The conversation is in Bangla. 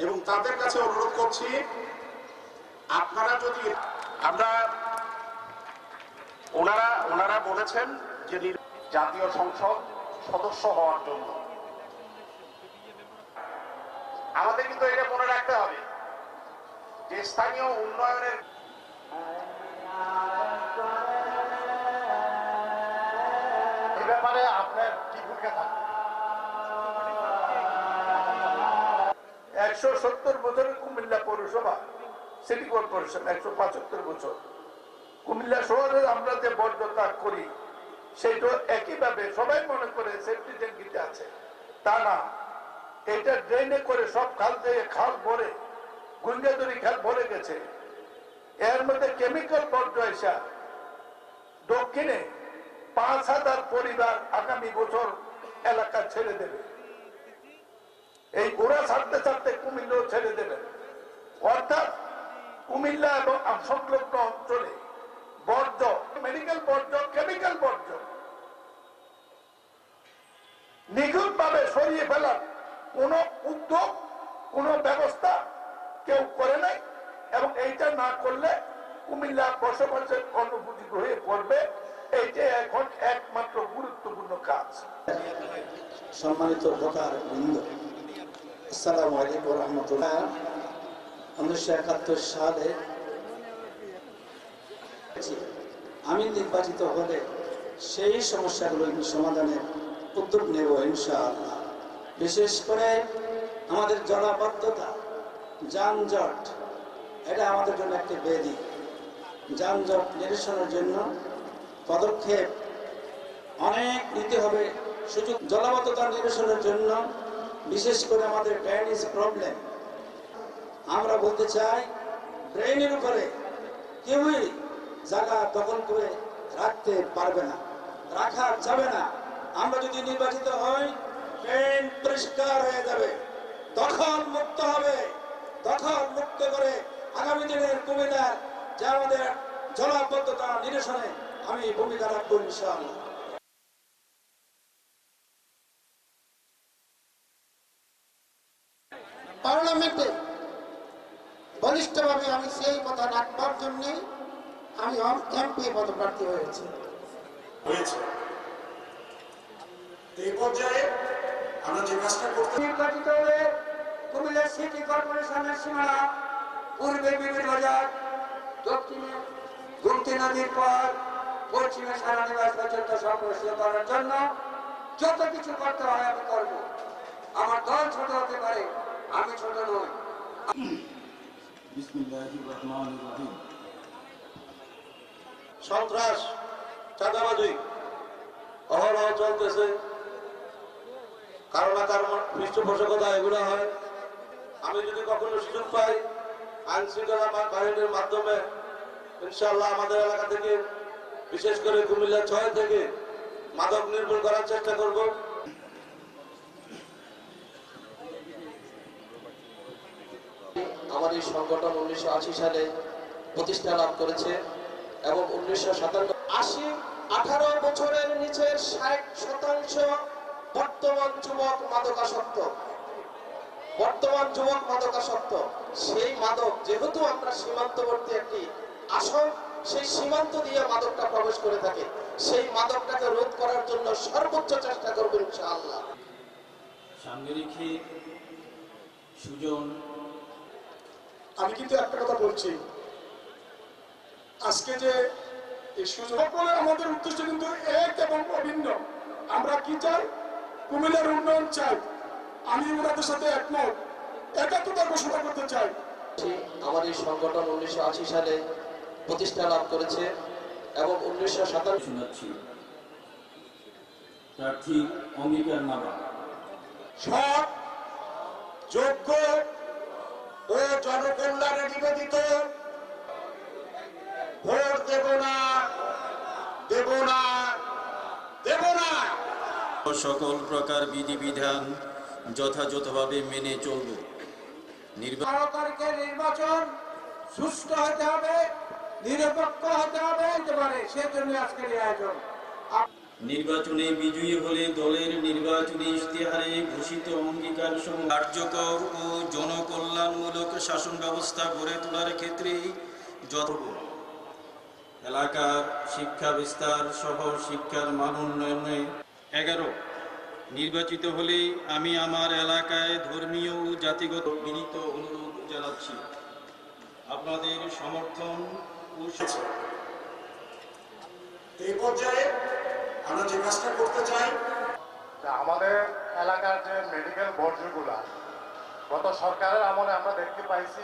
এবং তাদের কাছে অনুরোধ করছি, আপনারা যদি আমরা ওনারা বলেছেন যে জাতীয় সংসদ সদস্য হওয়ার জন্য আমাদের কিন্তু এটা মনে রাখতে হবে যে স্থানীয় উন্নয়নের ব্যাপারে আপনার কি ভূমিকা থাকে? 170 বছরের কুমিল্লা পৌরসভা সিটি কর্পোরেশন, 175 বছর। কুমিল্লা শহরে আমরা যে বর্জ্য ত্যাগ করি সেইটা একইভাবে সবাই মনে করে সেফটি ট্যাঙ্কিতে আছে, তা না। এটা ড্রেনে করে সব খাল থেকে খাল ভরে, গুঞ্জাদুরি খাল ভরে গেছে। এর মধ্যে কেমিক্যাল বর্জ্য এসা দক্ষিণে 5,000 পরিবার আগামী বছর এলাকা ছেড়ে দেবে। এই গোড়া ছাড়তে ছাড়তে কুমিল্লাও ছেড়ে দেবেন। অর্থাৎ কুমিল্লা এবং সংলগ্ন অঞ্চলে বর্জ্য, মেডিকেল বর্জ্য, কেমিক্যাল বর্জ্য নিখুঁত ভাবে সরিয়ে ফেলার কোন উদ্যোগ, কোন ব্যবস্থা কেউ করে নাই। এবং এইটা না করলে কুমিল্লা বসবাসের অনুপযোগী হয়ে পড়বে। এইটা এখন একমাত্র গুরুত্বপূর্ণ কাজ। সম্মানিত ভোটার বৃন্দ, আসসালামু আলাইকুম ওয়া রাহমাতুল্লাহ। 1971 সালে আমি নির্বাচিত হলে সেই সমস্যাগুলো সমাধানের উদ্যোগ নেব ইনশাআল্লাহ। বিশেষ করে আমাদের জলাবদ্ধতা, যানজট, এটা আমাদের জন্য একটি ব্যাধি। যানজট নিরসনের জন্য পদক্ষেপ অনেক নিতে হবে। সুযোগ জলাবদ্ধতা নিরসনের জন্য বিশেষ করে আমাদের ড্রেনেজ প্রবলেম, আমরা বলতে চাই ড্রেনের উপরে কেউই জায়গা দখল করে রাখতে পারবে না, রাখা যাবে না। আমরা যদি নির্বাচিত হই, ড্রেন পরিষ্কার হয়ে যাবে, দখল মুক্ত হবে। দখল মুক্ত করে আগামী দিনের কুমিল্লার যে আমাদের জলাবদ্ধতা নিরসনে আমি ভূমিকা রাখবো ইনশাআল্লাহ। পার্লামেন্টে বলিষ্ঠভাবে আমি সেই কথা রাখবার জন্যে আমি এমপি পদপ্রার্থী হয়েছে। এই পর্যায়ে আমরা যে কাজটা করতে নির্বাচিত হলে কুমিল্লা সিটি কর্পোরেশনের সীমানা পূর্বে বিবির বাজার, দক্ষিণে গুমতি নদীর পর, পশ্চিমে সেনানিবাস পর্যন্ত সংরক্ষিত করার জন্য যত কিছু করতে হয় আমি করব। আমার দল ছোট হতে পারে, আমি ছোট নই। সন্ত্রাস, চাঁদাবাজি অহরহ চলতেছে, কারো না কারো পৃষ্ঠপোষকতা এগুলো হয়। আমি যদি কখনো সুযোগ পাই আইন শৃঙ্খলা বাহিনীর মাধ্যমে ইনশাআল্লাহ আমাদের এলাকা থেকে, বিশেষ করে কুমিল্লা 6 থেকে মাদক নির্মূল করার চেষ্টা করব। আমার এই সংগঠন 1980 সালে প্রতিষ্ঠা লাভ করেছে এবং 1918 বছরের নিচের 60% বর্তমান যুবক মাদকাসক্ত। সেই মাদক, যেহেতু আমরা সীমান্তবর্তী একটি আসন, সেই সীমান্ত দিয়ে মাদকটা প্রবেশ করে থাকে, সেই মাদকটাকে রোধ করার জন্য সর্বোচ্চ চেষ্টা করবো ইনশাআল্লাহ। সামনে রেখে সুজন, আমি কিন্তু একটা কথা বলছি, আজকে যে এই সুযোগ, আমাদের উদ্দেশ্য কিন্তু এক এবং অভিন্ন। আমরা কি চাই? কুমিল্লার উন্নয়ন চাই। আমি ওনাদের সাথে একমত, একাত্মতা ঘোষণা করতে চাই। আমার এই সংগঠন 1980 সালে প্রতিষ্ঠা লাভ করেছে এবং 1957 শোনাচ্ছি প্রার্থী অঙ্গীকার নামা। সৎ, যোগ্য ও জনকল্যাণে নিবেদিত ভোট দেব না, দেব না, দেব না। সকল প্রকার বিধিবিধান যথাযথভাবে মেনে চলব। নির্বাচন সুষ্ঠু হতে হবে, নিরপেক্ষ হতে হবে, সেজন্য আজকের এই আয়োজন। নির্বাচনে বিজয়ী হলে দলের নির্বাচনী ইশতেহারে ঘোষিত অঙ্গীকার সমূহ কার্যকর ও জনকল্যাণমূলক শাসন ব্যবস্থা গড়ে তোলার ক্ষেত্রে এলাকার শিক্ষা বিস্তার সহ শিক্ষার মান উন্নয়নে 11 নির্বাচিত হলে আমি আমার এলাকায় ধর্মীয় ও জাতিগত বিনীত অনুরোধ জানাচ্ছি আপনাদের সমর্থন ও এই পর্যায়ে আমরা যে কাজটা করতে চাই, আমাদের এলাকার যে মেডিকেল বর্জ্যগুলা গত সরকারের আমলে আমরা দেখতে পাইছি